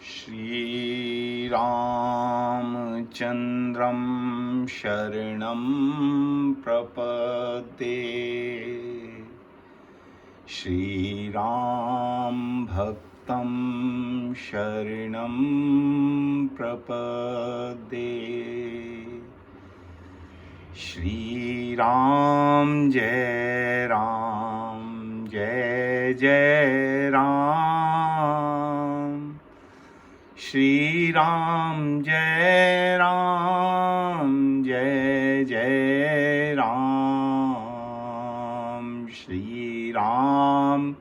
श्रीरामचन्द्रं शरणं प्रपद्ये। श्रीराम भक्तं शरणं प्रपद्ये। श्रीराम जय राम जय जय राम। श्रीराम जय राम जय जय राम। श्रीराम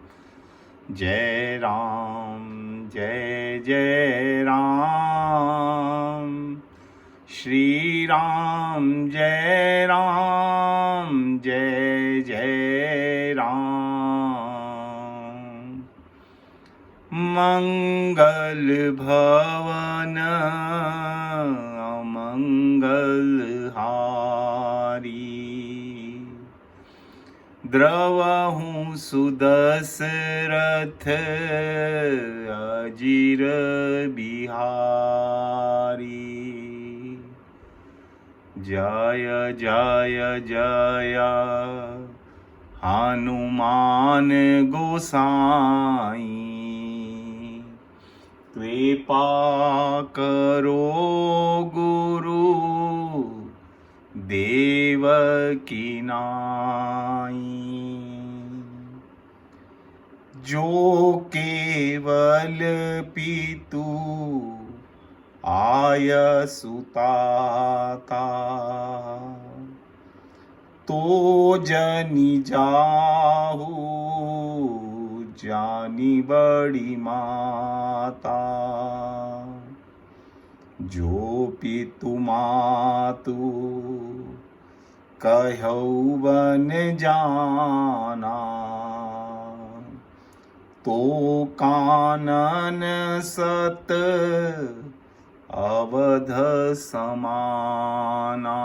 जय राम जय जय राम। श्रीराम जय राम जय जय राम। मंगल भवन अमंगल हारी। द्रवहूँ सुदशरथ अजिर बिहारी। जय जय जय हनुमान गोसाई। कृपा करो गुरु देव की नाई। जो केवल पीतु आय सुताता। तो जनि जाहु जानी बड़ी माता। जो पितु मातु कहऊ बन जाना। तो कानन सत अवध समाना।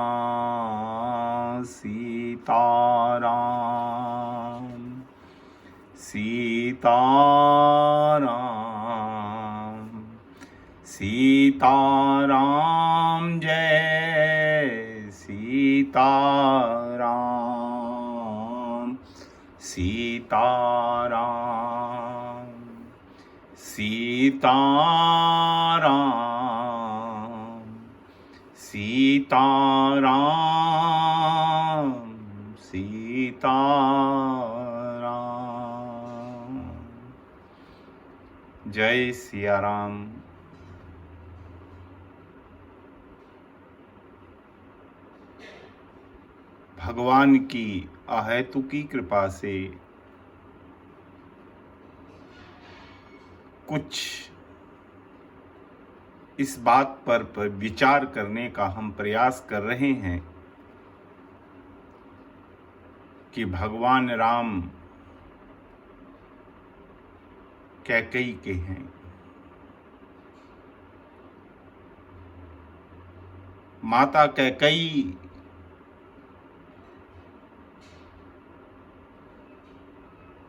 सीताराम सीताराम सीताराम जय सीताराम। सीताराम सीताराम सीताराम सीताराम। जय सिया राम। भगवान की अहेतुकी कृपा से कुछ इस बात पर विचार करने का हम प्रयास कर रहे हैं कि भगवान राम कैकेयी के हैं। माता कैकेयी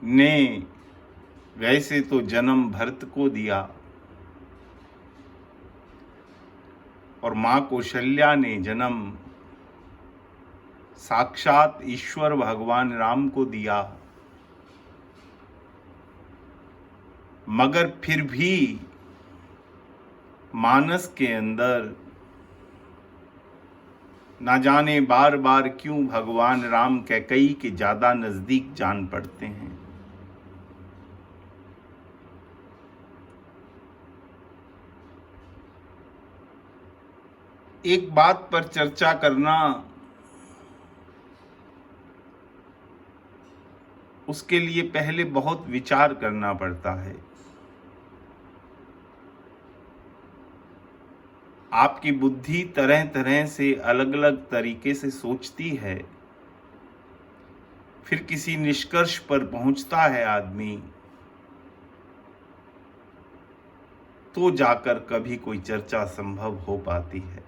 ने वैसे तो जन्म भरत को दिया और मां कौशल्या ने जन्म साक्षात ईश्वर भगवान राम को दिया। मगर फिर भी मानस के अंदर ना जाने बार बार क्यों भगवान राम कैकेयी के ज्यादा नजदीक जान पड़ते हैं। एक बात पर चर्चा करना, उसके लिए पहले बहुत विचार करना पड़ता है। आपकी बुद्धि तरह तरह से अलग अलग तरीके से सोचती है, फिर किसी निष्कर्ष पर पहुंचता है आदमी, तो जाकर कभी कोई चर्चा संभव हो पाती है।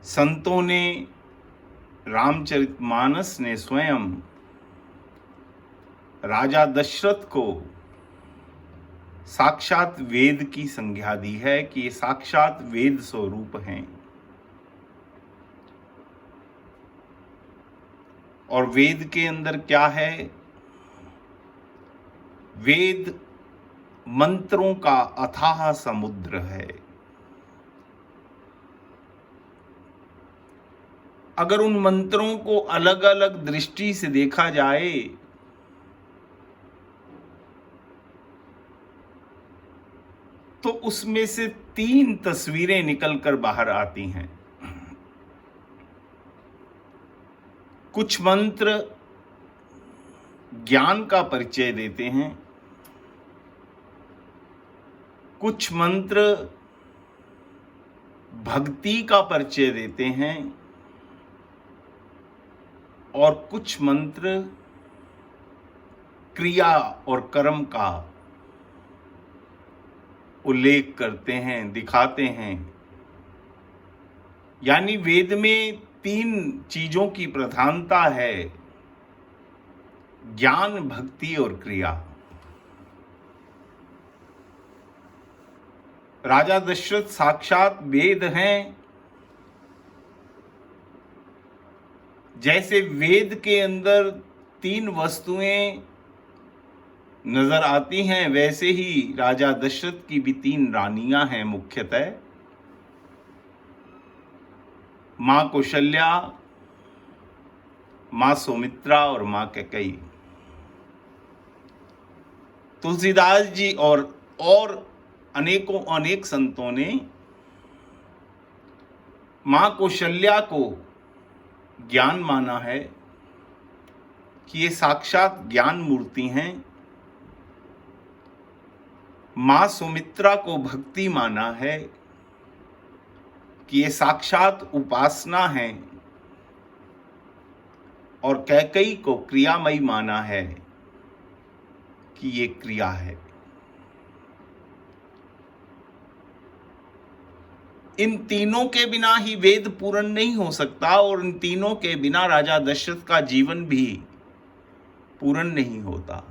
संतों ने, रामचरितमानस ने स्वयं राजा दशरथ को साक्षात वेद की संज्ञा दी है कि ये साक्षात वेद स्वरूप हैं। और वेद के अंदर क्या है? वेद मंत्रों का अथाह समुद्र है। अगर उन मंत्रों को अलग अलग दृष्टि से देखा जाए तो उसमें से 3 तस्वीरें निकलकर बाहर आती हैं। कुछ मंत्र ज्ञान का परिचय देते हैं, कुछ मंत्र भक्ति का परिचय देते हैं और कुछ मंत्र क्रिया और कर्म का उल्लेख करते हैं, दिखाते हैं। यानी वेद में 3 चीजों की प्रधानता है, ज्ञान, भक्ति और क्रिया। राजा दशरथ साक्षात वेद हैं। जैसे वेद के अंदर 3 वस्तुएं नजर आती हैं, वैसे ही राजा दशरथ की भी 3 रानियां हैं मुख्यतः, मां कौशल्या, मां सुमित्रा और मां कैकेयी। तुलसीदास जी और अनेकों अनेक संतों ने मां कौशल्या को ज्ञान माना है कि ये साक्षात ज्ञान मूर्ति हैं। मां सुमित्रा को भक्ति माना है कि ये साक्षात उपासना है। और कैकेयी को क्रियामयी माना है कि ये क्रिया है। इन तीनों के बिना ही वेद पूर्ण नहीं हो सकता और इन तीनों के बिना राजा दशरथ का जीवन भी पूर्ण नहीं होता।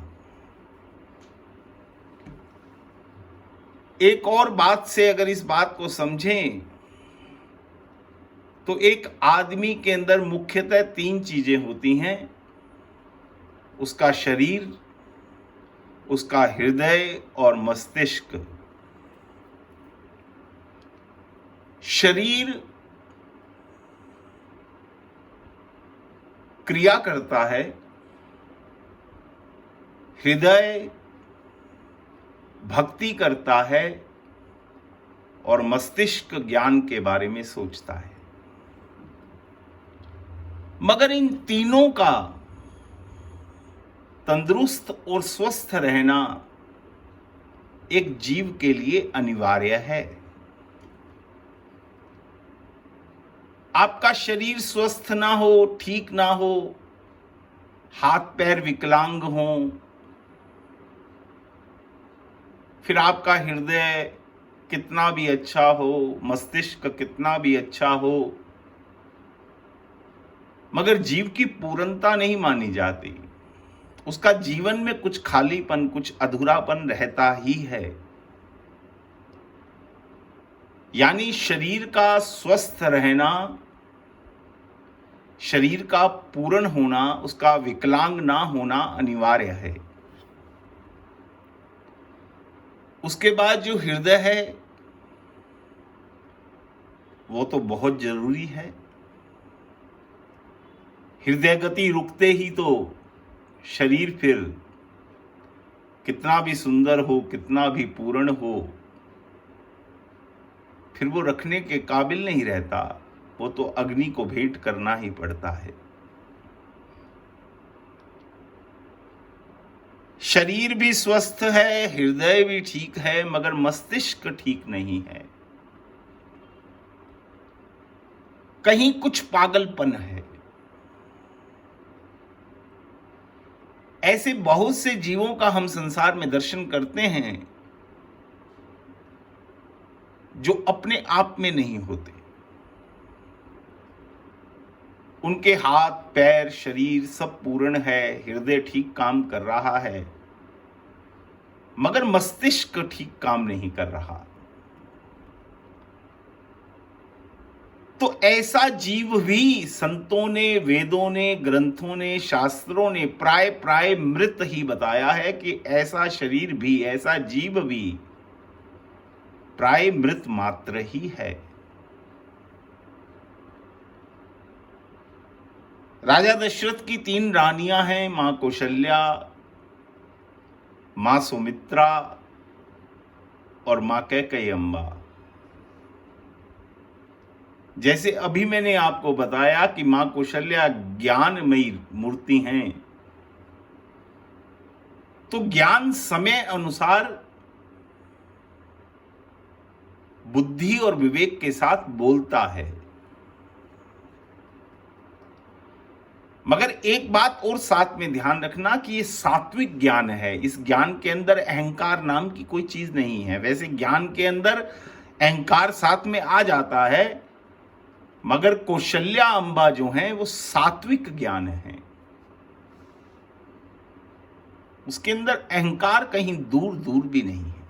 एक और बात से अगर इस बात को समझें तो एक आदमी के अंदर मुख्यतः 3 चीजें होती हैं, उसका शरीर, उसका हृदय और मस्तिष्क। शरीर क्रिया करता है, हृदय भक्ति करता है और मस्तिष्क ज्ञान के बारे में सोचता है। मगर इन तीनों का तंदुरुस्त और स्वस्थ रहना एक जीव के लिए अनिवार्य है। आपका शरीर स्वस्थ ना हो, ठीक ना हो, हाथ पैर विकलांग हो, फिर आपका हृदय कितना भी अच्छा हो, मस्तिष्क कितना भी अच्छा हो, मगर जीव की पूर्णता नहीं मानी जाती। उसका जीवन में कुछ खालीपन, कुछ अधूरापन रहता ही है। यानी शरीर का स्वस्थ रहना, शरीर का पूर्ण होना, उसका विकलांग ना होना अनिवार्य है। उसके बाद जो हृदय है वो तो बहुत जरूरी है। हृदय गति रुकते ही तो शरीर फिर कितना भी सुंदर हो, कितना भी पूर्ण हो, फिर वो रखने के काबिल नहीं रहता। वो तो अग्नि को भेंट करना ही पड़ता है। शरीर भी स्वस्थ है, हृदय भी ठीक है, मगर मस्तिष्क ठीक नहीं है। कहीं कुछ पागलपन है। ऐसे बहुत से जीवों का हम संसार में दर्शन करते हैं जो अपने आप में नहीं होते। उनके हाथ पैर शरीर सब पूर्ण है, हृदय ठीक काम कर रहा है, मगर मस्तिष्क ठीक काम नहीं कर रहा। तो ऐसा जीव भी संतों ने, वेदों ने, ग्रंथों ने, शास्त्रों ने प्राय प्राय मृत ही बताया है कि ऐसा शरीर भी, ऐसा जीव भी प्राय मृत मात्र ही है। राजा दशरथ की 3 रानियां हैं, मां कौशल्या, मां सुमित्रा और मां कैकेयी अम्बा। जैसे अभी मैंने आपको बताया कि मां कौशल्या ज्ञानमयी मूर्ति हैं, तो ज्ञान समय अनुसार बुद्धि और विवेक के साथ बोलता है। मगर एक बात और साथ में ध्यान रखना कि ये सात्विक ज्ञान है। इस ज्ञान के अंदर अहंकार नाम की कोई चीज नहीं है। वैसे ज्ञान के अंदर अहंकार साथ में आ जाता है, मगर कौशल्या अम्बा जो हैं वो सात्विक ज्ञान है। उसके अंदर अहंकार कहीं दूर दूर भी नहीं है।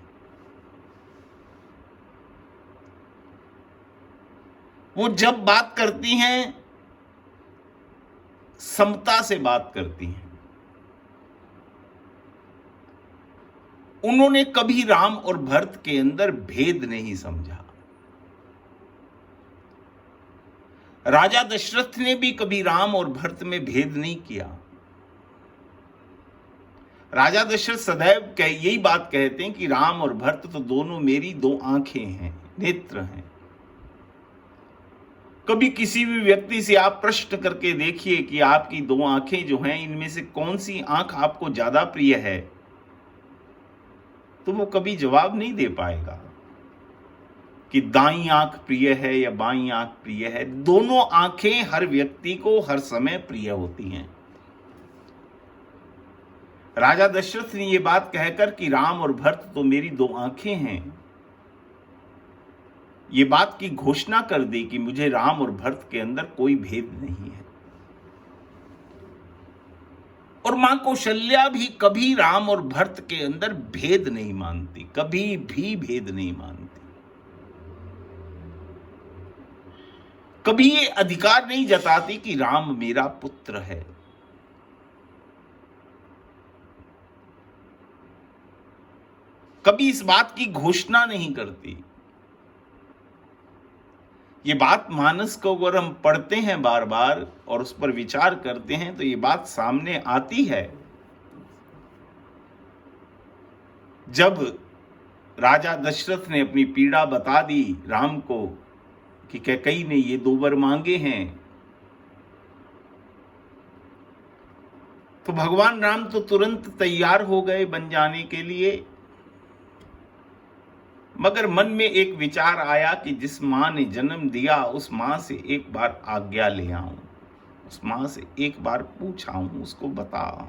वो जब बात करती हैं समता से बात करती हैं। उन्होंने कभी राम और भरत के अंदर भेद नहीं समझा। राजा दशरथ ने भी कभी राम और भरत में भेद नहीं किया। राजा दशरथ सदैव यही बात कहते हैं कि राम और भरत तो दोनों मेरी 2 आंखें हैं, नेत्र हैं। कभी किसी भी व्यक्ति से आप प्रश्न करके देखिए कि आपकी 2 आंखें जो हैं, इनमें से कौन सी आंख आपको ज्यादा प्रिय है, तो वो कभी जवाब नहीं दे पाएगा कि दाईं आंख प्रिय है या बाईं आंख प्रिय है। दोनों आंखें हर व्यक्ति को हर समय प्रिय होती हैं। राजा दशरथ ने यह बात कहकर कि राम और भरत तो मेरी 2 आंखें हैं, ये बात की घोषणा कर दी कि मुझे राम और भरत के अंदर कोई भेद नहीं है। और मां कौशल्या भी कभी राम और भरत के अंदर भेद नहीं मानती, कभी भी भेद नहीं मानती। कभी ये अधिकार नहीं जताती कि राम मेरा पुत्र है। कभी इस बात की घोषणा नहीं करती। ये बात मानस को अगर हम पढ़ते हैं बार बार और उस पर विचार करते हैं तो ये बात सामने आती है। जब राजा दशरथ ने अपनी पीड़ा बता दी राम को कि कैकेयी ने ये 2 वर मांगे हैं, तो भगवान राम तो तुरंत तैयार हो गए बन जाने के लिए। मगर मन में एक विचार आया कि जिस मां ने जन्म दिया उस मां से एक बार आज्ञा ले आऊं, उस मां से एक बार पूछाऊं, उसको बताऊं,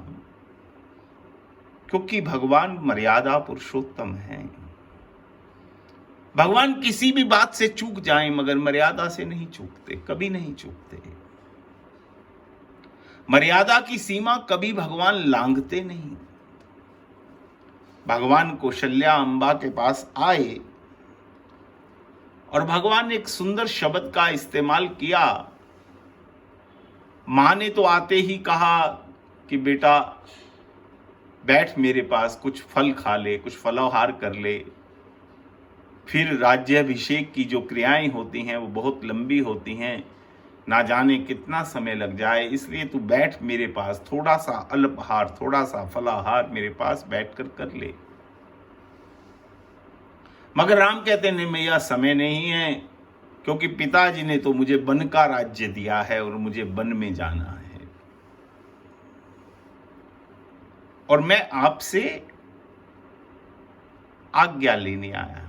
क्योंकि भगवान मर्यादा पुरुषोत्तम है। भगवान किसी भी बात से चूक जाएं मगर मर्यादा से नहीं चूकते, कभी नहीं चूकते। मर्यादा की सीमा कभी भगवान लांघते नहीं। भगवान कौशल्या अम्बा के पास आए और भगवान ने एक सुंदर शब्द का इस्तेमाल किया। मां ने तो आते ही कहा कि बेटा बैठ मेरे पास, कुछ फल खा ले, कुछ फलाहार कर ले। फिर राज्याभिषेक की जो क्रियाएं होती हैं वो बहुत लंबी होती हैं, ना जाने कितना समय लग जाए, इसलिए तू बैठ मेरे पास, थोड़ा सा अल्पाहार, थोड़ा सा फलाहार मेरे पास बैठकर कर ले। मगर राम कहते नहीं मैया समय नहीं है, क्योंकि पिताजी ने तो मुझे वन का राज्य दिया है और मुझे वन में जाना है और मैं आपसे आज्ञा लेने आया हूं।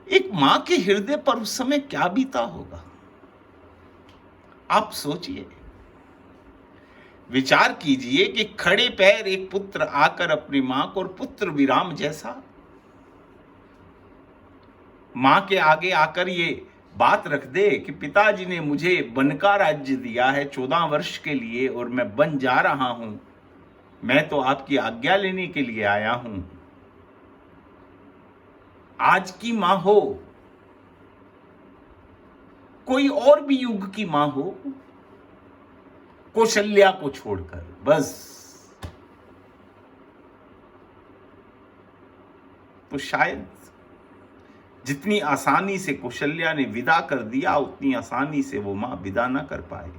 एक मां के हृदय पर उस समय क्या बीता होगा, आप सोचिए, विचार कीजिए कि खड़े पैर एक पुत्र आकर अपनी मां को, और पुत्र विराम जैसा मां के आगे आकर ये बात रख दे कि पिताजी ने मुझे वन का राज्य दिया है 14 वर्ष के लिए और मैं वन जा रहा हूं, मैं तो आपकी आज्ञा लेने के लिए आया हूं। आज की मां हो, कोई और भी युग की मां हो, कौशल्या को छोड़कर, बस। तो शायद जितनी आसानी से कौशल्या ने विदा कर दिया, उतनी आसानी से वो मां विदा ना कर पाए।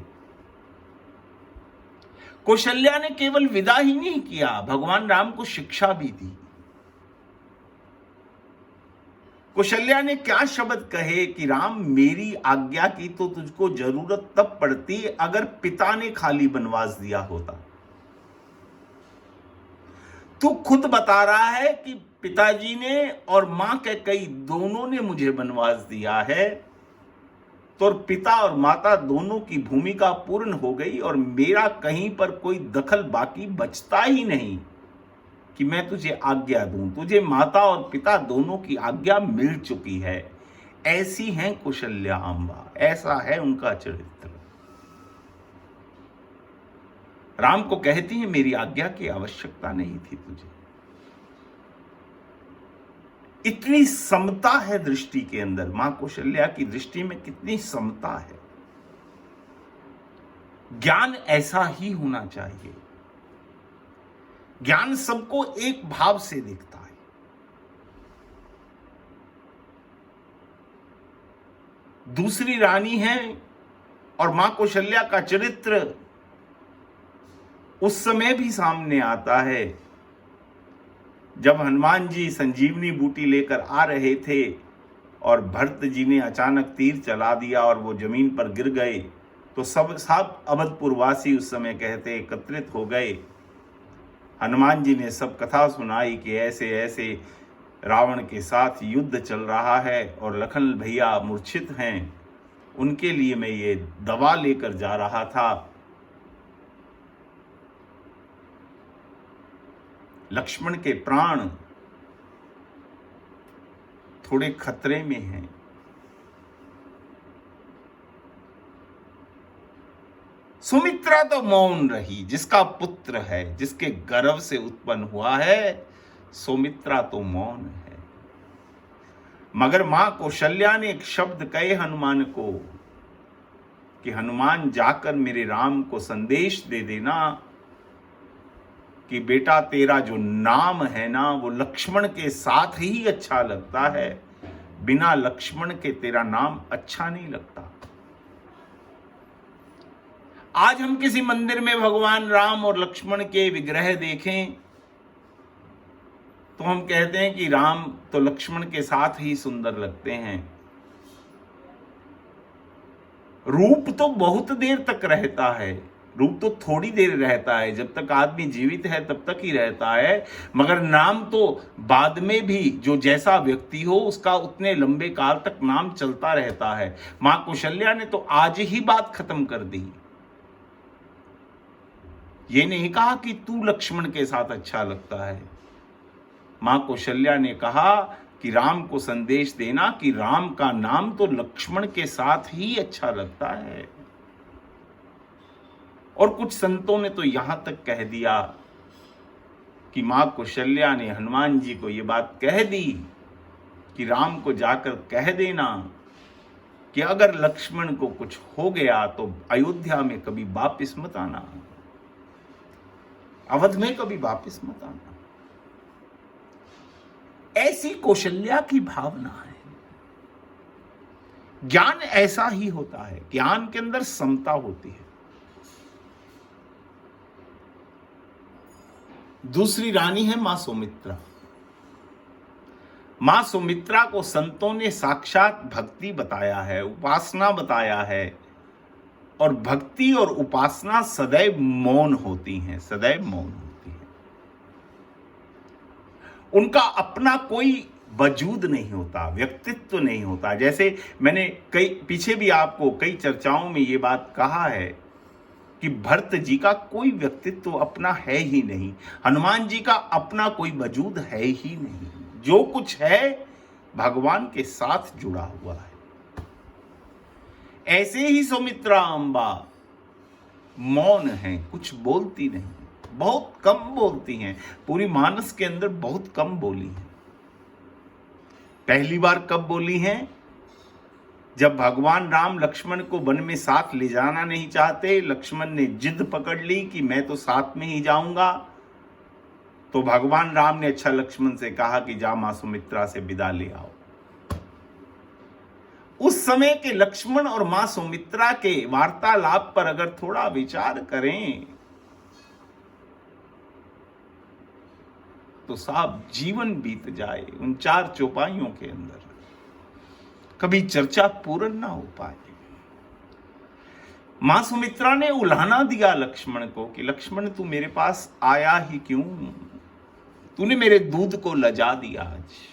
कौशल्या ने केवल विदा ही नहीं किया, भगवान राम को शिक्षा भी दी। कौशल्या ने क्या शब्द कहे कि राम, मेरी आज्ञा की तो तुझको जरूरत तब पड़ती अगर पिता ने खाली वनवास दिया होता। तू खुद बता रहा है कि पिताजी ने और मां कैकेयी दोनों ने मुझे वनवास दिया है, तो पिता और माता दोनों की भूमिका पूर्ण हो गई और मेरा कहीं पर कोई दखल बाकी बचता ही नहीं कि मैं तुझे आज्ञा दूं। तुझे माता और पिता दोनों की आज्ञा मिल चुकी है। ऐसी है कौशल्या अम्बा, ऐसा है उनका चरित्र। राम को कहती है, मेरी आज्ञा की आवश्यकता नहीं थी तुझे। इतनी समता है दृष्टि के अंदर, मां कौशल्या की दृष्टि में कितनी समता है। ज्ञान ऐसा ही होना चाहिए। ज्ञान सबको एक भाव से देखता है। दूसरी रानी है और मां कौशल्या का चरित्र उस समय भी सामने आता है जब हनुमान जी संजीवनी बूटी लेकर आ रहे थे और भरत जी ने अचानक तीर चला दिया और वो जमीन पर गिर गए, तो सब अवधपुर वासी उस समय कहते एकत्रित हो गए। हनुमान जी ने सब कथा सुनाई कि ऐसे ऐसे रावण के साथ युद्ध चल रहा है और लखन भैया मूर्छित हैं, उनके लिए मैं ये दवा लेकर जा रहा था। लक्ष्मण के प्राण थोड़े खतरे में हैं। सुमित्रा तो मौन रही, जिसका पुत्र है, जिसके गर्भ से उत्पन्न हुआ है, सुमित्रा तो मौन है। मगर मां कौशल्या ने एक शब्द कहे हनुमान को कि हनुमान जाकर मेरे राम को संदेश दे देना कि बेटा तेरा जो नाम है ना, वो लक्ष्मण के साथ ही अच्छा लगता है, बिना लक्ष्मण के तेरा नाम अच्छा नहीं लगता। आज हम किसी मंदिर में भगवान राम और लक्ष्मण के विग्रह देखें तो हम कहते हैं कि राम तो लक्ष्मण के साथ ही सुंदर लगते हैं। रूप तो बहुत देर तक रहता है, रूप तो थोड़ी देर रहता है, जब तक आदमी जीवित है तब तक ही रहता है, मगर नाम तो बाद में भी जो जैसा व्यक्ति हो उसका उतने लंबे काल तक नाम चलता रहता है। मां कौशल्या ने तो आज ही बात खत्म कर दी। ये नहीं कहा कि तू लक्ष्मण के साथ अच्छा लगता है। मां कौशल्या ने कहा कि राम को संदेश देना कि राम का नाम तो लक्ष्मण के साथ ही अच्छा लगता है। और कुछ संतों ने तो यहां तक कह दिया कि मां कौशल्या ने हनुमान जी को यह बात कह दी कि राम को जाकर कह देना कि अगर लक्ष्मण को कुछ हो गया तो अयोध्या में कभी वापिस मत आना, अवध में कभी वापिस मत आना। ऐसी कौशल्या की भावना है। ज्ञान ऐसा ही होता है, ज्ञान के अंदर समता होती है। दूसरी रानी है मां सुमित्रा। मां सुमित्रा को संतों ने साक्षात भक्ति बताया है, उपासना बताया है, और भक्ति और उपासना सदैव मौन होती हैं, सदैव मौन होती हैं। उनका अपना कोई वजूद नहीं होता, व्यक्तित्व नहीं होता। जैसे मैंने पीछे भी आपको कई चर्चाओं में ये बात कहा है कि भरत जी का कोई व्यक्तित्व अपना है ही नहीं, हनुमान जी का अपना कोई वजूद है ही नहीं। जो कुछ है भगवान के साथ जुड़ा हुआ है। ऐसे ही सुमित्रा अम्बा मौन है, कुछ बोलती नहीं, बहुत कम बोलती हैं। पूरी मानस के अंदर बहुत कम बोली है। पहली बार कब बोली हैं? जब भगवान राम लक्ष्मण को वन में साथ ले जाना नहीं चाहते, लक्ष्मण ने जिद पकड़ ली कि मैं तो साथ में ही जाऊंगा, तो भगवान राम ने अच्छा लक्ष्मण से कहा कि जा मां सुमित्रा से विदा ले आओ। उस समय के लक्ष्मण और मां सुमित्रा के वार्तालाप पर अगर थोड़ा विचार करें तो साहब जीवन बीत जाए उन चार चौपाइयों के अंदर, कभी चर्चा पूर्ण ना हो पाए। मां सुमित्रा ने उल्हाना दिया लक्ष्मण को कि लक्ष्मण तू मेरे पास आया ही क्यों, तूने मेरे दूध को लजा दिया आज।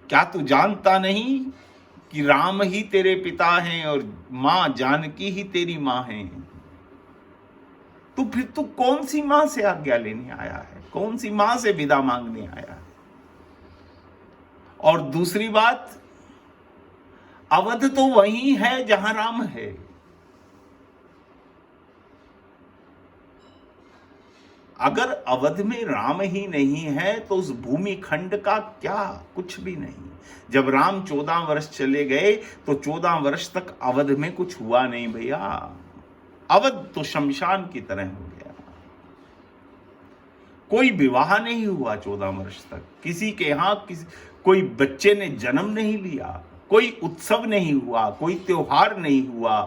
क्या तू जानता नहीं कि राम ही तेरे पिता हैं और मां जानकी ही तेरी मां है? तो फिर तू कौन सी मां से आज्ञा लेने आया है, कौन सी मां से विदा मांगने आया है? और दूसरी बात, अवध तो वही है जहां राम है। अगर अवध में राम ही नहीं है तो उस भूमि खंड का क्या, कुछ भी नहीं। जब राम 14 वर्ष चले गए तो 14 वर्ष तक अवध में कुछ हुआ नहीं भैया। अवध तो शमशान की तरह हो गया। कोई विवाह नहीं हुआ 14 वर्ष तक, किसी के यहां कोई बच्चे ने जन्म नहीं लिया, कोई उत्सव नहीं हुआ, कोई त्योहार नहीं हुआ,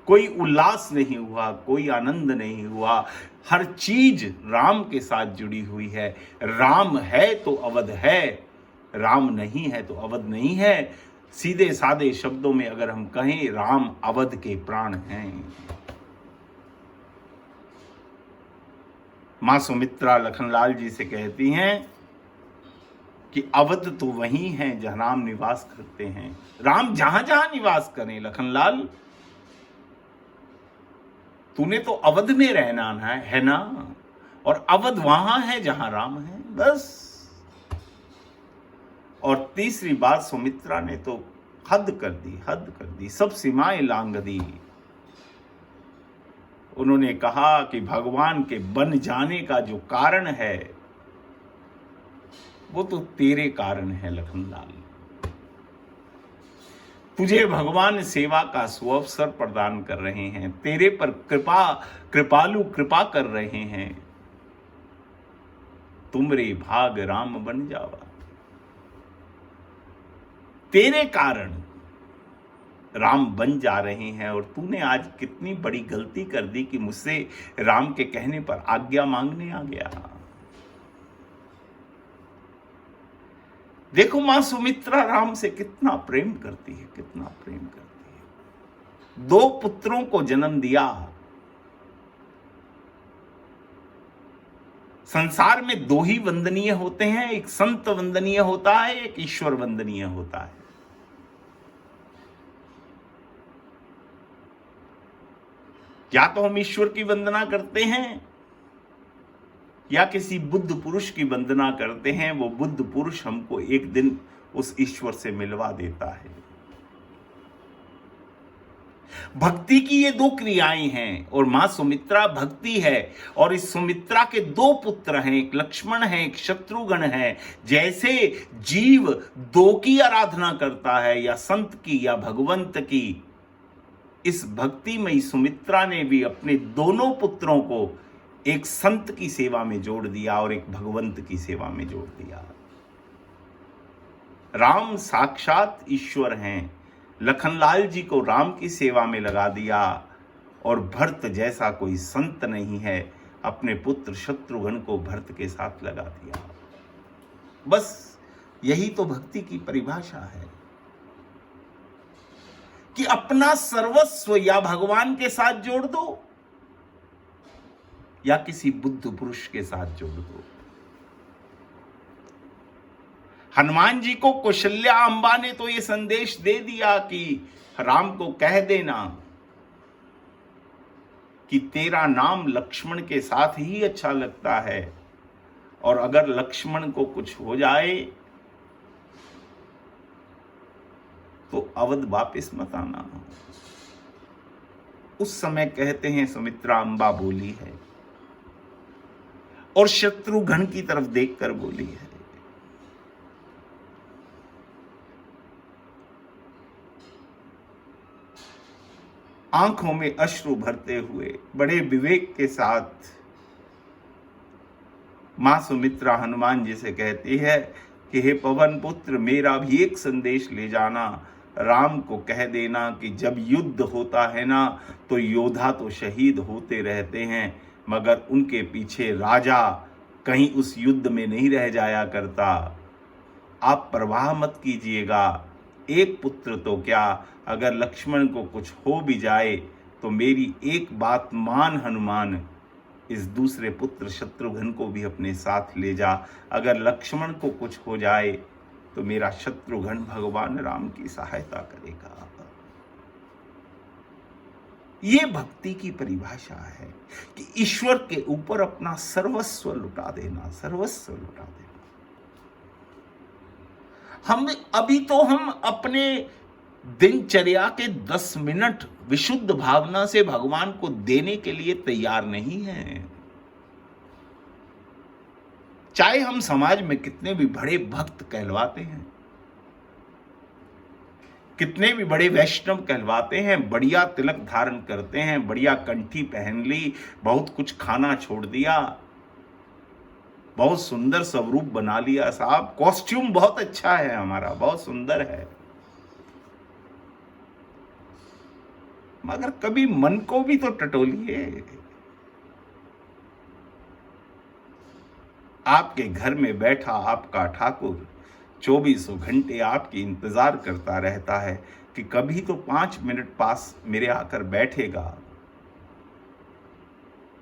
कोई उल्लास नहीं हुआ, कोई आनंद नहीं हुआ। हर चीज राम के साथ जुड़ी हुई है। राम है तो अवध है, राम नहीं है तो अवध नहीं है। सीधे सादे शब्दों में अगर हम कहें, राम अवध के प्राण हैं। मां सुमित्रा लखनलाल जी से कहती हैं कि अवध तो वही है जहां राम निवास करते हैं। राम जहां जहां निवास करें लखनलाल, तूने तो अवध में रहना है ना, और अवध वहां है जहां राम है, बस। और तीसरी बात, सुमित्रा ने तो हद कर दी, हद कर दी, सब सीमाएं लांघ दी। उन्होंने कहा कि भगवान के बन जाने का जो कारण है वो तो तेरे कारण है लखनलाल। तुझे भगवान सेवा का सुअवसर प्रदान कर रहे हैं, तेरे पर कृपालु कृपा कर रहे हैं। तुमरे भाग राम बन जावा। तेरे कारण राम बन जा रहे हैं। और तूने आज कितनी बड़ी गलती कर दी कि मुझसे राम के कहने पर आज्ञा मांगने आ गया। देखो मां सुमित्रा राम से कितना प्रेम करती है, कितना प्रेम करती है। 2 पुत्रों को जन्म दिया। संसार में 2 ही वंदनीय होते हैं, एक संत वंदनीय होता है, एक ईश्वर वंदनीय होता है। या तो हम ईश्वर की वंदना करते हैं या किसी बुद्ध पुरुष की वंदना करते हैं। वो बुद्ध पुरुष हमको एक दिन उस ईश्वर से मिलवा देता है। भक्ति की ये 2 क्रियाएं हैं और मां सुमित्रा भक्ति है। और इस सुमित्रा के 2 पुत्र हैं, एक लक्ष्मण है, एक शत्रुघ्न है। जैसे जीव 2 की आराधना करता है, या संत की या भगवंत की, इस भक्तिमयी सुमित्रा ने भी अपने दोनों पुत्रों को एक संत की सेवा में जोड़ दिया और एक भगवंत की सेवा में जोड़ दिया। राम साक्षात ईश्वर हैं, लखनलाल जी को राम की सेवा में लगा दिया। और भरत जैसा कोई संत नहीं है, अपने पुत्र शत्रुघ्न को भरत के साथ लगा दिया। बस यही तो भक्ति की परिभाषा है कि अपना सर्वस्व या भगवान के साथ जोड़ दो या किसी बुद्ध पुरुष के साथ जोड़ दो। हनुमान जी को कौशल्या अंबा ने तो ये संदेश दे दिया कि राम को कह देना कि तेरा नाम लक्ष्मण के साथ ही अच्छा लगता है, और अगर लक्ष्मण को कुछ हो जाए तो अवध वापस मत आना। उस समय कहते हैं सुमित्रा अम्बा बोली है और शत्रुघ्न की तरफ देखकर बोली है, आंखों में अश्रु भरते हुए बड़े विवेक के साथ मां सुमित्रा हनुमान जी से कहती है कि हे पवन पुत्र, मेरा भी एक संदेश ले जाना, राम को कह देना कि जब युद्ध होता है ना तो योद्धा तो शहीद होते रहते हैं, मगर उनके पीछे राजा कहीं उस युद्ध में नहीं रह जाया करता। आप परवाह मत कीजिएगा, एक पुत्र तो क्या, अगर लक्ष्मण को कुछ हो भी जाए तो मेरी एक बात मान हनुमान, इस दूसरे पुत्र शत्रुघ्न को भी अपने साथ ले जा। अगर लक्ष्मण को कुछ हो जाए तो मेरा शत्रुघ्न भगवान राम की सहायता करेगा। ये भक्ति की परिभाषा है कि ईश्वर के ऊपर अपना सर्वस्व लुटा देना, सर्वस्व लुटा देना। हम अपने दिनचर्या के 10 मिनट विशुद्ध भावना से भगवान को देने के लिए तैयार नहीं हैं। चाहे हम समाज में कितने भी बड़े भक्त कहलवाते हैं, कितने भी बड़े वैष्णव कहलवाते हैं, बढ़िया तिलक धारण करते हैं, बढ़िया कंठी पहन ली, बहुत कुछ खाना छोड़ दिया, बहुत सुंदर स्वरूप बना लिया, साहब कॉस्ट्यूम बहुत अच्छा है हमारा, बहुत सुंदर है, मगर कभी मन को भी तो टटोलिए। आपके घर में बैठा आपका ठाकुर 24 घंटे आपकी इंतजार करता रहता है कि कभी तो 5 मिनट पास मेरे आकर बैठेगा,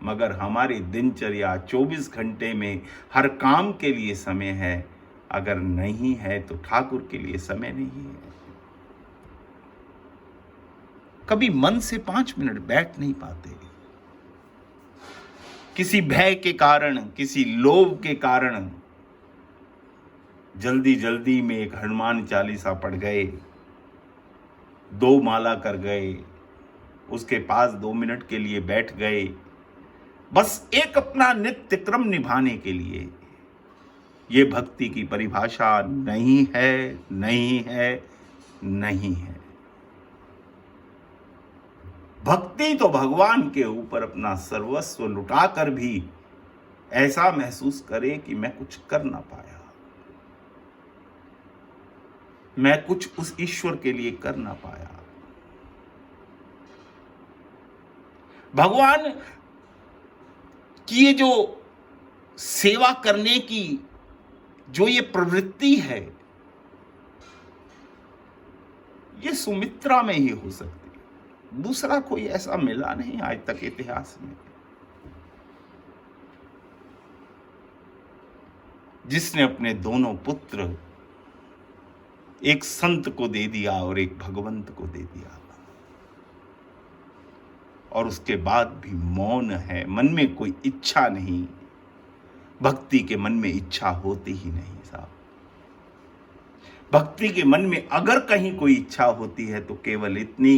मगर हमारी दिनचर्या 24 घंटे में हर काम के लिए समय है, अगर नहीं है तो ठाकुर के लिए समय नहीं है। कभी मन से 5 मिनट बैठ नहीं पाते, किसी भय के कारण, किसी लोभ के कारण जल्दी जल्दी में एक हनुमान चालीसा पढ़ गए, 2 माला कर गए, उसके पास 2 मिनट के लिए बैठ गए, बस एक अपना नित्य क्रम निभाने के लिए। ये भक्ति की परिभाषा नहीं है, नहीं है, नहीं है। भक्ति तो भगवान के ऊपर अपना सर्वस्व लुटाकर भी ऐसा महसूस करे कि मैं कुछ कर ना पाया, मैं कुछ उस ईश्वर के लिए कर ना पाया। भगवान की ये जो सेवा करने की जो ये प्रवृत्ति है, ये सुमित्रा में ही हो सकती, दूसरा कोई ऐसा मिला नहीं आज तक इतिहास में जिसने अपने दोनों पुत्र एक संत को दे दिया और एक भगवंत को दे दिया, और उसके बाद भी मौन है, मन में कोई इच्छा नहीं। भक्ति के मन में इच्छा होती ही नहीं साहब। भक्ति के मन में अगर कहीं कोई इच्छा होती है तो केवल इतनी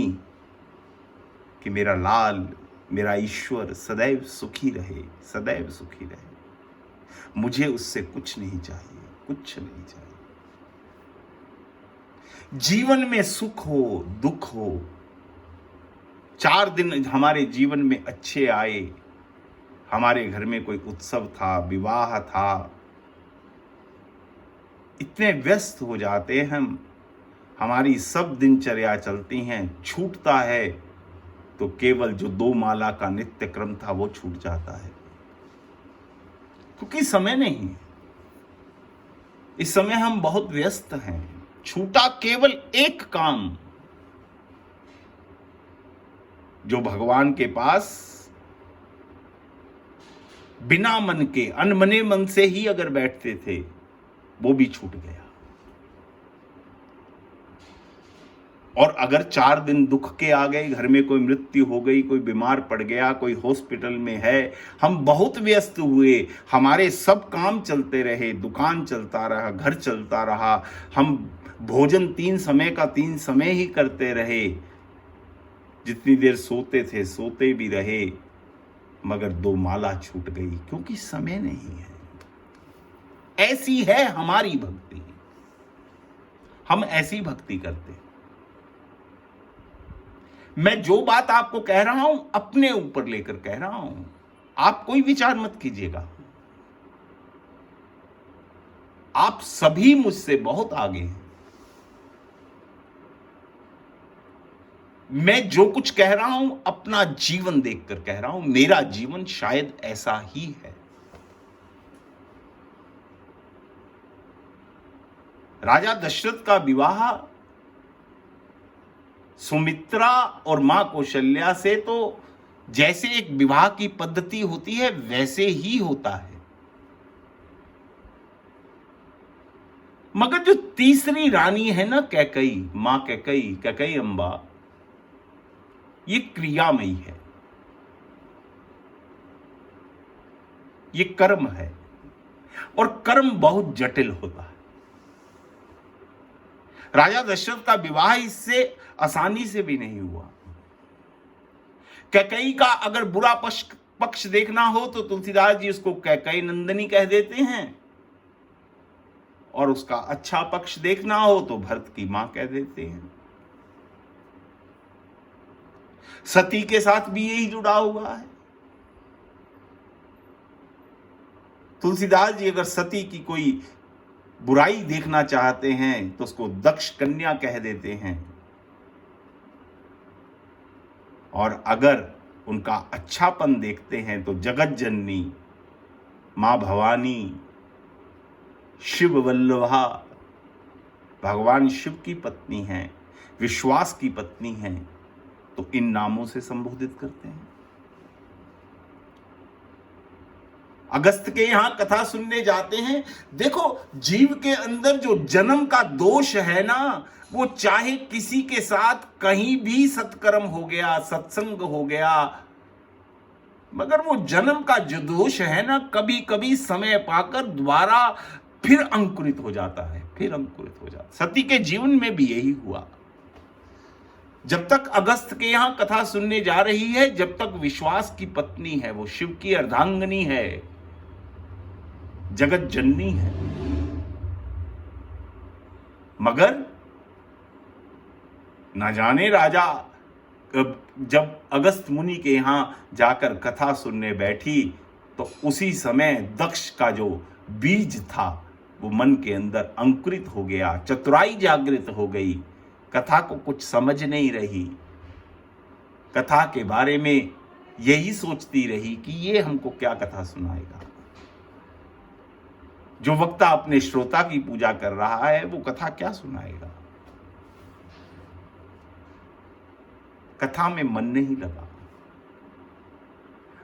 कि मेरा लाल, मेरा ईश्वर सदैव सुखी रहे, सदैव सुखी रहे, मुझे उससे कुछ नहीं चाहिए, कुछ नहीं चाहिए। जीवन में सुख हो, दुख हो, 4 दिन हमारे जीवन में अच्छे आए, हमारे घर में कोई उत्सव था, विवाह था, इतने व्यस्त हो जाते हैं हम, हमारी सब दिनचर्या चलती हैं, छूटता है तो केवल जो 2 माला का नित्य क्रम था वो छूट जाता है, क्योंकि समय नहीं। इस समय हम बहुत व्यस्त हैं, छूटा केवल एक काम जो भगवान के पास बिना मन के, अनमने मन से ही अगर बैठते थे, वो भी छूट गया। और अगर 4 दिन दुख के आ गए, घर में कोई मृत्यु हो गई, कोई बीमार पड़ गया, कोई हॉस्पिटल में है, हम बहुत व्यस्त हुए, हमारे सब काम चलते रहे, दुकान चलता रहा, घर चलता रहा, हम भोजन 3 समय का 3 समय ही करते रहे, जितनी देर सोते थे सोते भी रहे, मगर 2 माला छूट गई क्योंकि समय नहीं है। ऐसी है हमारी भक्ति, हम ऐसी भक्ति करते हैं। मैं जो बात आपको कह रहा हूं अपने ऊपर लेकर कह रहा हूं, आप कोई विचार मत कीजिएगा। आप सभी मुझसे बहुत आगे हैं। मैं जो कुछ कह रहा हूं अपना जीवन देखकर कह रहा हूं, मेरा जीवन शायद ऐसा ही है। राजा दशरथ का विवाह सुमित्रा और मां कौशल्या से तो जैसे एक विवाह की पद्धति होती है वैसे ही होता है, मगर जो तीसरी रानी है ना कैकई, मां कैकई, कैकई अम्बा, ये क्रियामयी है, ये कर्म है, और कर्म बहुत जटिल होता है। राजा दशरथ का विवाह इससे आसानी से भी नहीं हुआ। कैकई का अगर बुरा पक्ष देखना हो तो तुलसीदास जी उसको कैकई नंदिनी कह देते हैं, और उसका अच्छा पक्ष देखना हो तो भरत की मां कह देते हैं। सती के साथ भी यही जुड़ा हुआ है। तुलसीदास जी अगर सती की कोई बुराई देखना चाहते हैं तो उसको दक्ष कन्या कह देते हैं, और अगर उनका अच्छापन देखते हैं तो जगत जननी मां भवानी, शिव वल्लभा, भगवान शिव की पत्नी हैं, विश्वास की पत्नी हैं, तो इन नामों से संबोधित करते हैं। अगस्त के यहां कथा सुनने जाते हैं। देखो, जीव के अंदर जो जन्म का दोष है ना, वो चाहे किसी के साथ कहीं भी सत्कर्म हो गया, सत्संग हो गया, मगर वो जन्म का जो दोष है ना, कभी कभी समय पाकर दोबारा फिर अंकुरित हो जाता है, फिर अंकुरित हो जाता है। सती के जीवन में भी यही हुआ। जब तक अगस्त के यहां कथा सुनने जा रही है, जब तक विश्वास की पत्नी है, वो शिव की अर्धांगिनी है, जगत जननी है, मगर ना जाने राजा जब अगस्त मुनि के यहां जाकर कथा सुनने बैठी तो उसी समय दक्ष का जो बीज था वो मन के अंदर अंकुरित हो गया, चतुराई जागृत हो गई। कथा को कुछ समझ नहीं रही, कथा के बारे में यही सोचती रही कि ये हमको क्या कथा सुनाएगा। जो वक्ता अपने श्रोता की पूजा कर रहा है वो कथा क्या सुनाएगा। कथा में मन नहीं लगा,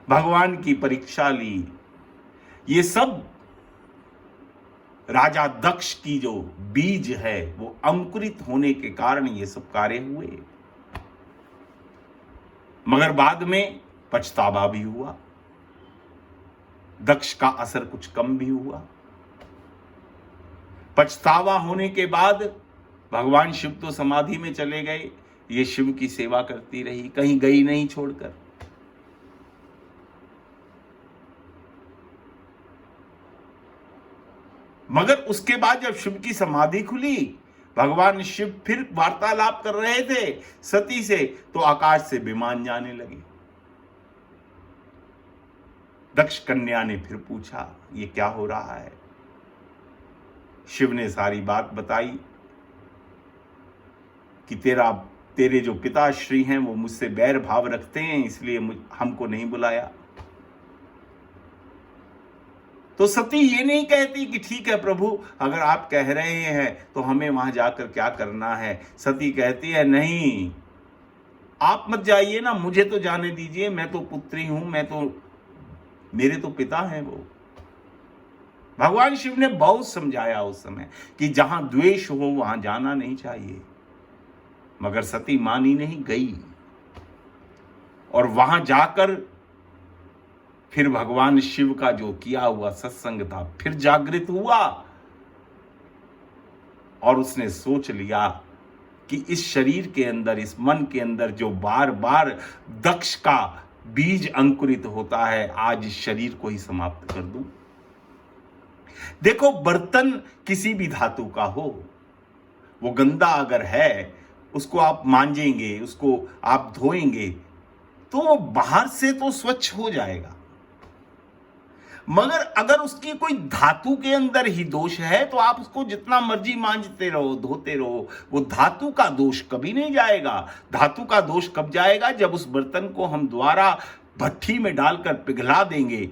भगवान की परीक्षा ली। ये सब राजा दक्ष की जो बीज है वो अंकुरित होने के कारण ये सब कार्य हुए, मगर बाद में पछतावा भी हुआ, दक्ष का असर कुछ कम भी हुआ। पछतावा होने के बाद भगवान शिव तो समाधि में चले गए, ये शिव की सेवा करती रही, कहीं गई नहीं छोड़कर। मगर उसके बाद जब शिव की समाधि खुली, भगवान शिव फिर वार्तालाप कर रहे थे सती से, तो आकाश से विमान जाने लगे। दक्ष कन्या ने फिर पूछा ये क्या हो रहा है। शिव ने सारी बात बताई कि तेरे जो पिताश्री हैं वो मुझसे बैर भाव रखते हैं, इसलिए हमको नहीं बुलाया। तो सती ये नहीं कहती कि ठीक है प्रभु, अगर आप कह रहे हैं तो हमें वहां जाकर क्या करना है। सती कहती है नहीं, आप मत जाइए ना, मुझे तो जाने दीजिए, मैं तो पुत्री हूं, मेरे तो पिता हैं वो। भगवान शिव ने बहुत समझाया उस समय कि जहां द्वेष हो वहां जाना नहीं चाहिए, मगर सती मानी नहीं, गई, और वहां जाकर फिर भगवान शिव का जो किया हुआ सत्संग था फिर जागृत हुआ। और उसने सोच लिया कि इस शरीर के अंदर, इस मन के अंदर जो बार बार दक्ष का बीज अंकुरित होता है, आज इस शरीर को ही समाप्त कर दूं। देखो, बर्तन किसी भी धातु का हो, वो गंदा अगर है, उसको आप मांजेंगे, उसको आप धोएंगे, तो वो बाहर से तो स्वच्छ हो जाएगा, मगर अगर उसकी कोई धातु के अंदर ही दोष है तो आप उसको जितना मर्जी मांजते रहो, धोते रहो, वो धातु का दोष कभी नहीं जाएगा। धातु का दोष कब जाएगा? जब उस बर्तन को हम दोबारा भट्ठी में डालकर पिघला देंगे,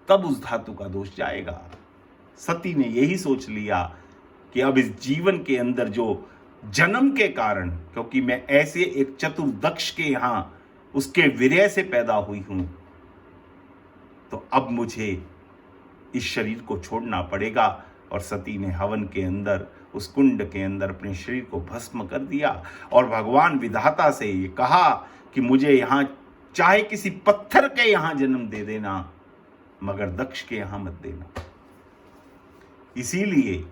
तब उस धातु का दोष जाएगा। सती ने यही सोच लिया कि अब इस जीवन के अंदर जो जन्म के कारण, क्योंकि मैं ऐसे एक चतुर्दक्ष के यहां उसके वीर्य से पैदा हुई हूं, तो अब मुझे इस शरीर को छोड़ना पड़ेगा। और सती ने हवन के अंदर, उस कुंड के अंदर अपने शरीर को भस्म कर दिया और भगवान विधाता से ये कहा कि मुझे यहां चाहे किसी पत्थर के यहां जन्म दे देना, मगर दक्ष के यहां मत देना। इसीलिए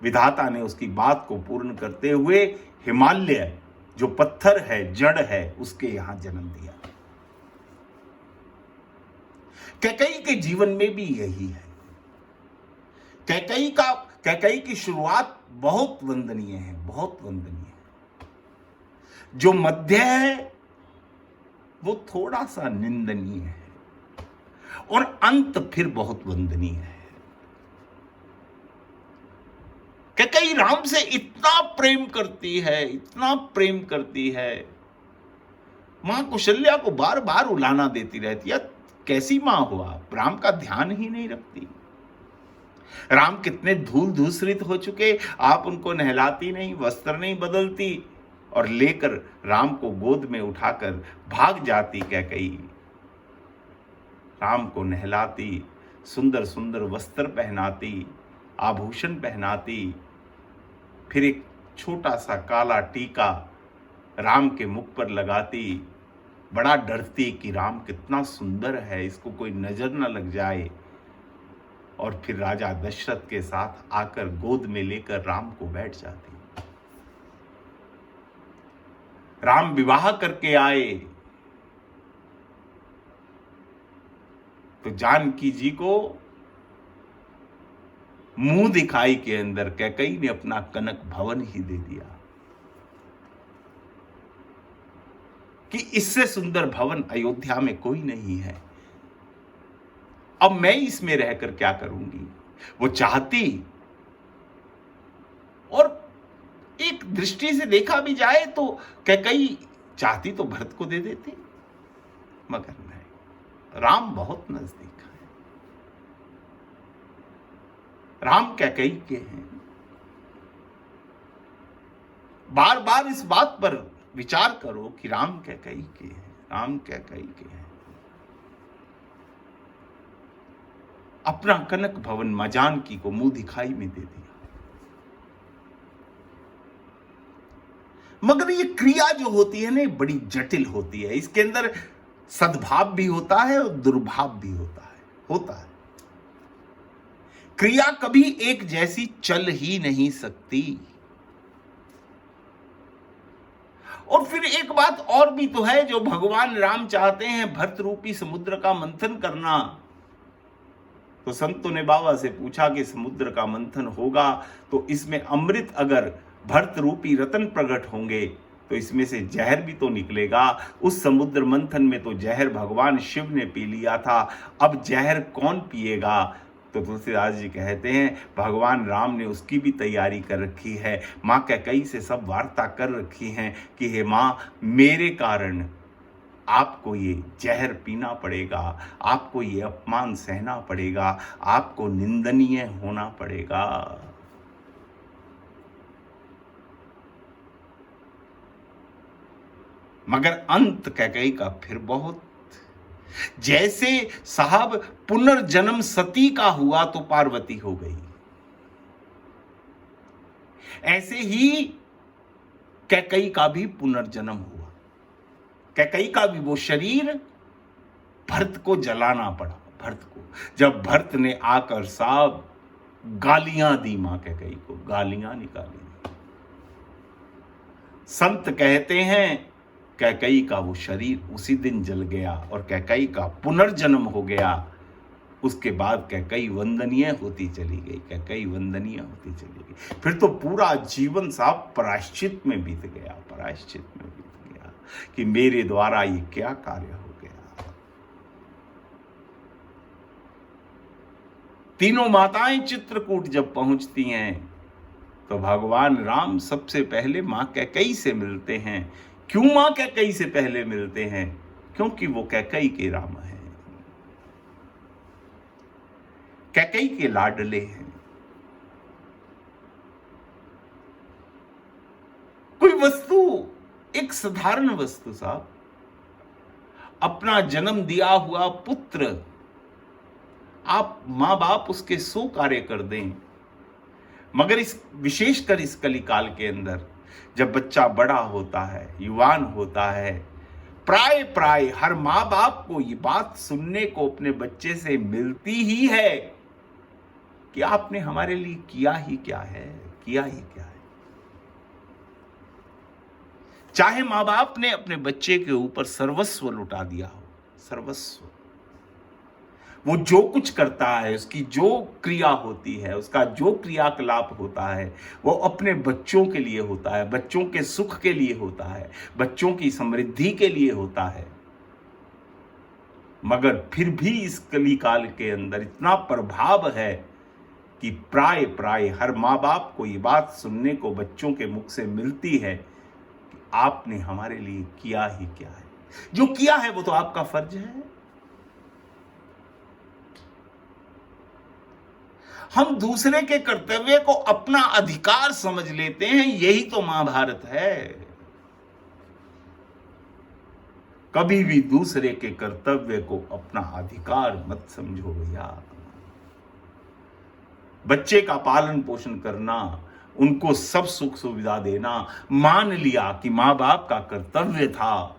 विधाता ने उसकी बात को पूर्ण करते हुए हिमालय, जो पत्थर है, जड़ है, उसके यहां जन्म दिया। कैकेयी के जीवन में भी यही है। कैकेयी की शुरुआत बहुत वंदनीय है, बहुत वंदनीय है। जो मध्य है वो थोड़ा सा निंदनीय है, और अंत फिर बहुत वंदनीय है। कैकेयी राम से इतना प्रेम करती है, इतना प्रेम करती है, मां कौशल्या को बार बार उलाना देती रहती है। कैसी मां हो आप? राम का ध्यान ही नहीं रखती। राम कितने धूल धूसरित हो चुके, आप उनको नहलाती नहीं, वस्त्र नहीं बदलती, और लेकर राम को गोद में उठाकर भाग जाती कैकेयी। राम को नहलाती, सुंदर सुंदर वस्त्र पहनाती, आभूषण पहनाती, फिर एक छोटा सा काला टीका राम के मुख पर लगाती, बड़ा डरती कि राम कितना सुंदर है, इसको कोई नजर न लग जाए, और फिर राजा दशरथ के साथ आकर गोद में लेकर राम को बैठ जाती। राम विवाह करके आए तो जानकी जी को मुंह दिखाई के अंदर कैकेयी ने अपना कनक भवन ही दे दिया कि इससे सुंदर भवन अयोध्या में कोई नहीं है, अब मैं इसमें रहकर क्या करूंगी। वो चाहती, और एक दृष्टि से देखा भी जाए तो कैकेयी चाहती तो भरत को दे देती, मगर नहीं, राम बहुत नजदीक है, राम कैकेयी के हैं। बार बार इस बात पर विचार करो कि राम कैकेयी के हैं, राम कैकेयी के हैं। अपना कनक भवन मां जानकी को मुंह दिखाई में दे दिया। मगर ये क्रिया जो होती है ना, बड़ी जटिल होती है। इसके अंदर सद्भाव भी होता है और दुर्भाव भी होता है। क्रिया कभी एक जैसी चल ही नहीं सकती। और फिर एक बात और भी तो है, जो भगवान राम चाहते हैं भरत रूपी समुद्र का मंथन करना, तो संतों ने बाबा से पूछा कि समुद्र का मंथन होगा तो इसमें अमृत, अगर भरत रूपी रतन प्रकट होंगे तो इसमें से जहर भी तो निकलेगा। उस समुद्र मंथन में तो जहर भगवान शिव ने पी लिया था, अब जहर कौन पिएगा। तो तुलसीदास जी कहते हैं भगवान राम ने उसकी भी तैयारी कर रखी है। माँ कैकेयी से सब वार्ता कर रखी हैं कि हे माँ, मेरे कारण आपको ये जहर पीना पड़ेगा, आपको ये अपमान सहना पड़ेगा, आपको निंदनीय होना पड़ेगा। मगर अंत कैकेयी का फिर बहुत, जैसे साहब पुनर्जन्म सती का हुआ तो पार्वती हो गई, ऐसे ही कैकेयी का भी पुनर्जन्म हुआ। कैकेयी का भी वो शरीर भरत को जलाना पड़ा। भरत को, जब भरत ने आकर साहब गालियां दी मां कैकेयी को, गालियां निकाली। संत कहते हैं कैकेयी का वो शरीर उसी दिन जल गया और कैकेयी का पुनर्जन्म हो गया। उसके बाद कैकेयी वंदनीय होती चली गई, कैकेयी वंदनीय होती चली गई। फिर तो पूरा जीवन साहब प्रायश्चित में बीत गया, प्रायश्चित में बीत गया कि मेरे द्वारा ये क्या कार्य हो गया। तीनों माताएं चित्रकूट जब पहुंचती हैं तो भगवान राम सबसे पहले मां कैकेयी से मिलते हैं। क्यों मां कैकेयी से पहले मिलते हैं? क्योंकि वो कैकेयी के राम हैं, कैकेयी के लाडले हैं। कोई वस्तु, एक साधारण वस्तु साहब, अपना जन्म दिया हुआ पुत्र, आप मां बाप उसके 100 कार्य कर दें, मगर इस विशेषकर इस कलिकाल के अंदर जब बच्चा बड़ा होता है, युवान होता है, प्राय प्राय हर मां बाप को ये बात सुनने को अपने बच्चे से मिलती ही है कि आपने हमारे लिए किया ही क्या है, किया ही क्या है। चाहे मां बाप ने अपने बच्चे के ऊपर सर्वस्व लुटा दिया हो, सर्वस्व, वो जो कुछ करता है, उसकी जो क्रिया होती है, उसका जो क्रियाकलाप होता है, वो अपने बच्चों के लिए होता है, बच्चों के सुख के लिए होता है, बच्चों की समृद्धि के लिए होता है। मगर फिर भी इस कलिकाल के अंदर इतना प्रभाव है कि प्राय प्राय हर माँ बाप को ये बात सुनने को बच्चों के मुख से मिलती है कि आपने हमारे लिए किया ही क्या है। जो किया है वो तो आपका फर्ज है। हम दूसरे के कर्तव्य को अपना अधिकार समझ लेते हैं, यही तो महाभारत है। कभी भी दूसरे के कर्तव्य को अपना अधिकार मत समझो भैया। बच्चे का पालन पोषण करना, उनको सब सुख सुविधा देना, मान लिया कि मां बाप का कर्तव्य था,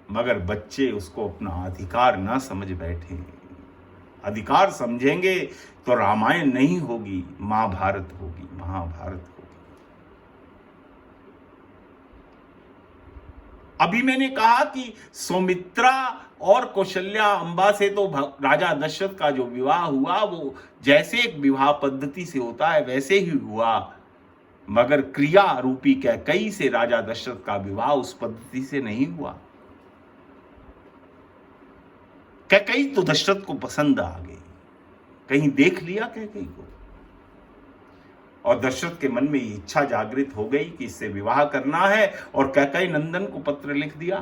मगर बच्चे उसको अपना अधिकार ना समझ बैठे। अधिकार समझेंगे तो रामायण नहीं होगी, महाभारत होगी, महाभारत होगी। अभी मैंने कहा कि सौमित्रा और कौशल्या अंबा से तो राजा दशरथ का जो विवाह हुआ वो जैसे एक विवाह पद्धति से होता है वैसे ही हुआ, मगर क्रिया रूपी कैकेयी से राजा दशरथ का विवाह उस पद्धति से नहीं हुआ। कैकेयी तो दशरथ को पसंद आ गई, कहीं देख लिया कैकेयी को, और दशरथ के मन में ये इच्छा जागृत हो गई कि इससे विवाह करना है, और कैकेयी नंदन को पत्र लिख दिया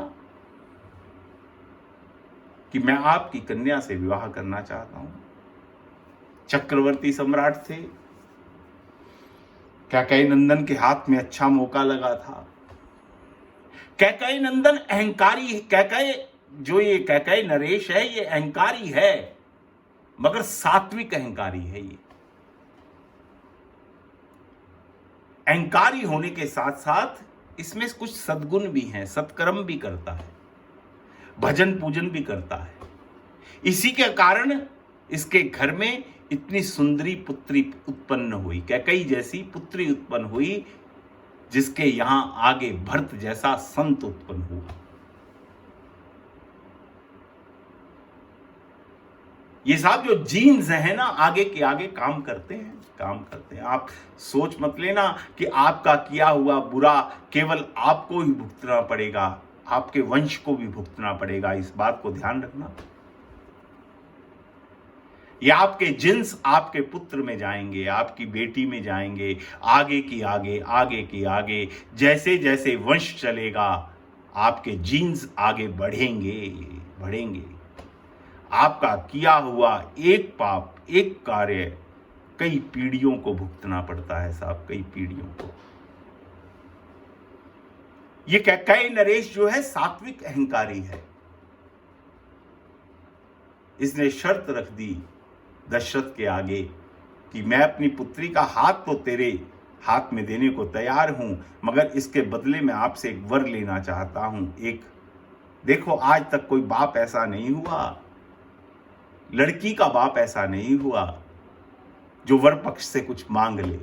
कि मैं आपकी कन्या से विवाह करना चाहता हूं। चक्रवर्ती सम्राट थे, कैकेयी नंदन के हाथ में अच्छा मौका लगा था। कैकेयी नंदन अहंकारी, कैकेयी जो ये कैकेयी नरेश है ये अहंकारी है, मगर सात्विक अहंकारी है। ये अहंकारी होने के साथ साथ इसमें कुछ सद्गुण भी हैं, सत्कर्म भी करता है, भजन पूजन भी करता है। इसी के कारण इसके घर में इतनी सुंदरी पुत्री उत्पन्न हुई, कैकेयी जैसी पुत्री उत्पन्न हुई, जिसके यहां आगे भरत जैसा संत उत्पन्न हुआ। ये साहब जो जीन्स है ना, आगे के आगे काम करते हैं, काम करते हैं। आप सोच मत लेना कि आपका किया हुआ बुरा केवल आपको ही भुगतना पड़ेगा, आपके वंश को भी भुगतना पड़ेगा। इस बात को ध्यान रखना। ये आपके जिन्स आपके पुत्र में जाएंगे, आपकी बेटी में जाएंगे, आगे की आगे, आगे की आगे, जैसे जैसे वंश चलेगा आपके जीन्स आगे बढ़ेंगे, बढ़ेंगे। आपका किया हुआ एक पाप, एक कार्य कई पीढ़ियों को भुगतना पड़ता है साहब, कई पीढ़ियों को। ये कैकेयी नरेश जो है सात्विक अहंकारी है। इसने शर्त रख दी दशरथ के आगे कि मैं अपनी पुत्री का हाथ तो तेरे हाथ में देने को तैयार हूं, मगर इसके बदले में आपसे एक वर लेना चाहता हूं। एक देखो, आज तक कोई बाप ऐसा नहीं हुआ लड़की का बाप ऐसा नहीं हुआ जो वर पक्ष से कुछ मांग ले,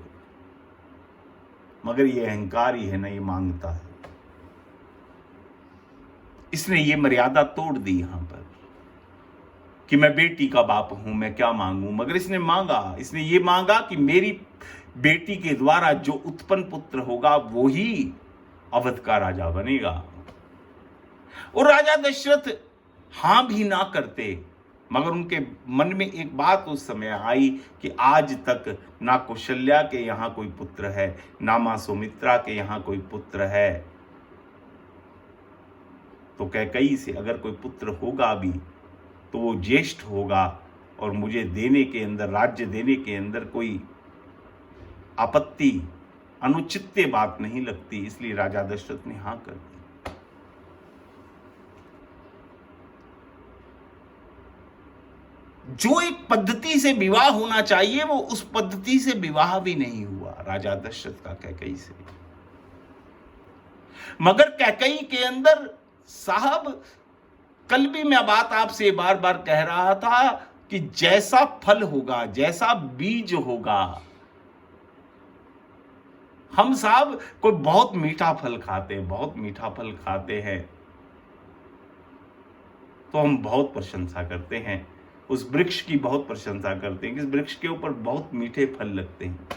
मगर ये अहंकार ही है ना, ये मांगता है। इसने ये मर्यादा तोड़ दी यहां पर कि मैं बेटी का बाप हूं, मैं क्या मांगूं, मगर इसने मांगा, इसने ये मांगा कि मेरी बेटी के द्वारा जो उत्पन्न पुत्र होगा वो ही अवध का राजा बनेगा। और राजा दशरथ हां भी ना करते, मगर उनके मन में एक बात उस समय आई कि आज तक ना कौशल्या के यहां कोई पुत्र है, ना मां सुमित्रा के यहां कोई पुत्र है, तो कैकेयी से अगर कोई पुत्र होगा भी तो वो ज्येष्ठ होगा और मुझे देने के अंदर, राज्य देने के अंदर कोई आपत्ति, अनुचित बात नहीं लगती। इसलिए राजा दशरथ ने हां कर दी। जो एक पद्धति से विवाह होना चाहिए वो उस पद्धति से विवाह भी नहीं हुआ राजा दशरथ का कैकेयी से। मगर कैकेयी के अंदर साहब, कल भी मैं बात आपसे बार बार कह रहा था कि जैसा फल होगा, जैसा बीज होगा, हम साहब कोई बहुत मीठा फल खाते हैं, बहुत मीठा फल खाते हैं तो हम बहुत प्रशंसा करते हैं, उस वृक्ष की बहुत प्रशंसा करते हैं कि इस वृक्ष के ऊपर बहुत मीठे फल लगते हैं।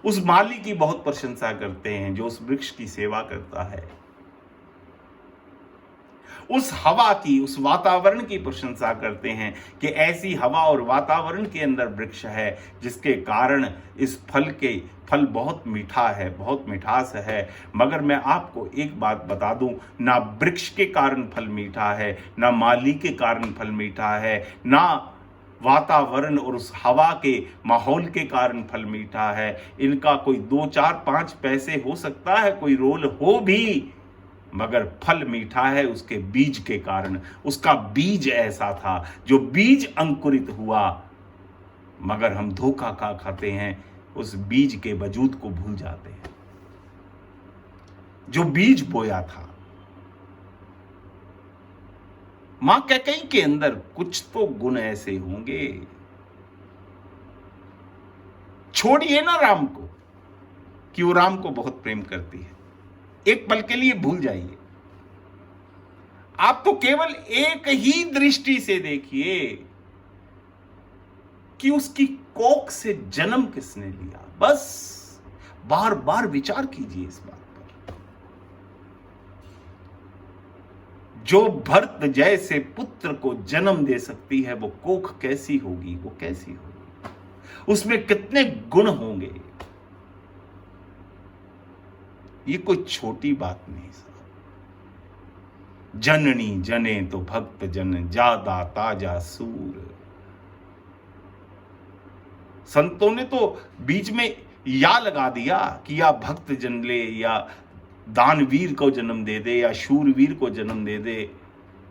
उस माली की बहुत प्रशंसा करते हैं जो उस वृक्ष की सेवा करता है। उस हवा की, उस वातावरण की प्रशंसा करते हैं कि ऐसी हवा और वातावरण के अंदर वृक्ष है जिसके कारण इस फल बहुत मीठा है, बहुत मिठास है। मगर मैं आपको एक बात बता दूं, ना वृक्ष के कारण फल मीठा है, ना माली के कारण फल मीठा है, ना वातावरण और उस हवा के माहौल के कारण फल मीठा है। इनका कोई 2, 4, 5 पैसे हो सकता है, कोई रोल हो भी, मगर फल मीठा है उसके बीज के कारण। उसका बीज ऐसा था, जो बीज अंकुरित हुआ, मगर हम धोखा खा खाते हैं, उस बीज के वजूद को भूल जाते हैं। जो बीज बोया था मां कैकेयी के अंदर, कुछ तो गुण ऐसे होंगे, छोड़िए ना राम को कि वो राम को बहुत प्रेम करती है, एक पल के लिए भूल जाइए। आप तो केवल एक ही दृष्टि से देखिए कि उसकी कोख से जन्म किसने लिया। बस बार बार विचार कीजिए इस बात पर। जो भरत जैसे पुत्र को जन्म दे सकती है, वो कोख कैसी होगी, वो कैसी होगी, उसमें कितने गुण होंगे। ये कोई छोटी बात नहीं साहब। जननी जने तो भक्त जन, जादा ताजा सूर। संतों ने तो बीच में या लगा दिया कि या भक्त जन ले, या दानवीर को जन्म दे दे, या शूरवीर को जन्म दे दे।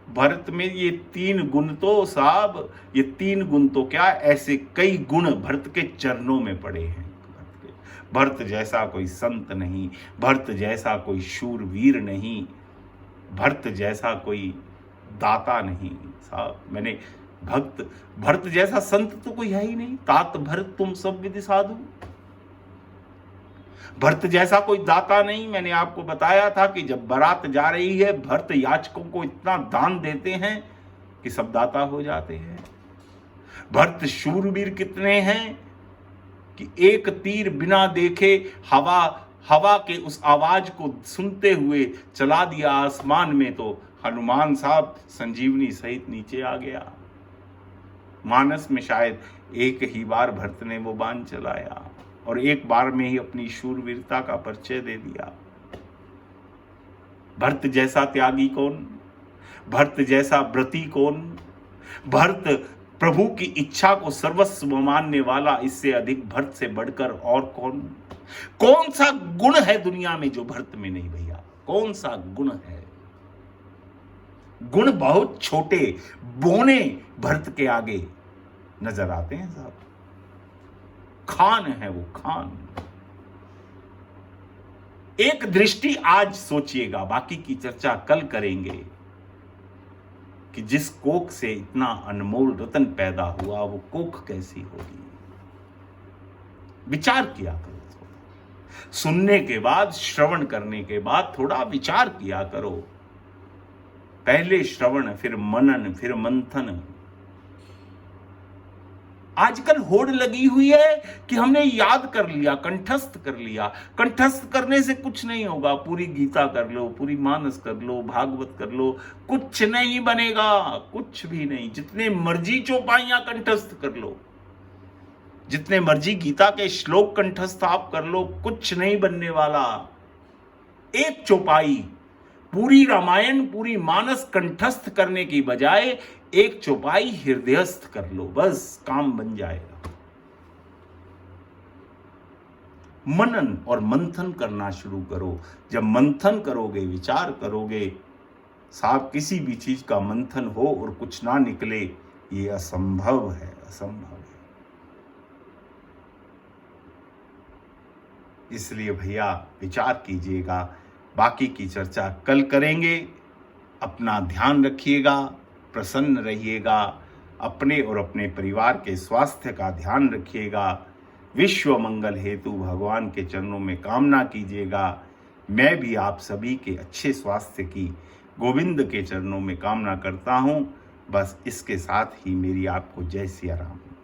भरत में ये 3 गुण तो साहब, ये 3 गुण तो क्या, ऐसे कई गुण भरत के चरणों में पड़े हैं। भरत जैसा कोई संत नहीं, भरत जैसा कोई शूरवीर नहीं, भरत जैसा कोई दाता नहीं साहब। मैंने भरत जैसा संत तो कोई है ही नहीं। तात भरत तुम सब विधि साधु। भरत जैसा कोई दाता नहीं। मैंने आपको बताया था कि जब बारात जा रही है, भरत याचकों को इतना दान देते हैं कि सब दाता हो जाते हैं। भरत शूरवीर कितने हैं कि एक तीर बिना देखे हवा के उस आवाज को सुनते हुए चला दिया आसमान में, तो हनुमान साहब संजीवनी सहित नीचे आ गया। मानस में शायद एक ही बार भरत ने वो बाण चलाया और एक बार में ही अपनी शूरवीरता का परिचय दे दिया। भरत जैसा त्यागी कौन, भरत जैसा व्रती कौन, भरत प्रभु की इच्छा को सर्वस्व मानने वाला, इससे अधिक भरत से बढ़कर और कौन सा गुण है दुनिया में जो भरत में नहीं भैया? कौन सा गुण है? गुण बहुत छोटे बोने भरत के आगे नजर आते हैं साहब। खान है वो, खान। एक दृष्टि आज सोचिएगा, बाकी की चर्चा कल करेंगे, कि जिस कोख से इतना अनमोल रतन पैदा हुआ वो कोख कैसी होगी। विचार किया करो। सुनने के बाद, श्रवण करने के बाद थोड़ा विचार किया करो। पहले श्रवण, फिर मनन, फिर मंथन। आजकल होड़ लगी हुई है कि हमने याद कर लिया, कंठस्थ कर लिया। कंठस्थ करने से कुछ नहीं होगा। पूरी गीता कर लो, पूरी मानस कर लो, भागवत कर लो, कुछ नहीं बनेगा, कुछ भी नहीं। जितने मर्जी चौपाइयां कंठस्थ कर लो, जितने मर्जी गीता के श्लोक कंठस्थ आप कर लो, कुछ नहीं बनने वाला। एक चौपाई, पूरी रामायण, पूरी मानस कंठस्थ करने की बजाय एक चौपाई हृदयस्थ कर लो, बस काम बन जाएगा। मनन और मंथन करना शुरू करो। जब मंथन करोगे, विचार करोगे, साहब किसी भी चीज का मंथन हो और कुछ ना निकले, ये असंभव है, असंभव है। इसलिए भैया विचार कीजिएगा। बाकी की चर्चा कल करेंगे। अपना ध्यान रखिएगा, प्रसन्न रहिएगा, अपने और अपने परिवार के स्वास्थ्य का ध्यान रखिएगा। विश्व मंगल हेतु भगवान के चरणों में कामना कीजिएगा। मैं भी आप सभी के अच्छे स्वास्थ्य की गोविंद के चरणों में कामना करता हूँ। बस इसके साथ ही मेरी आपको जय सिया राम।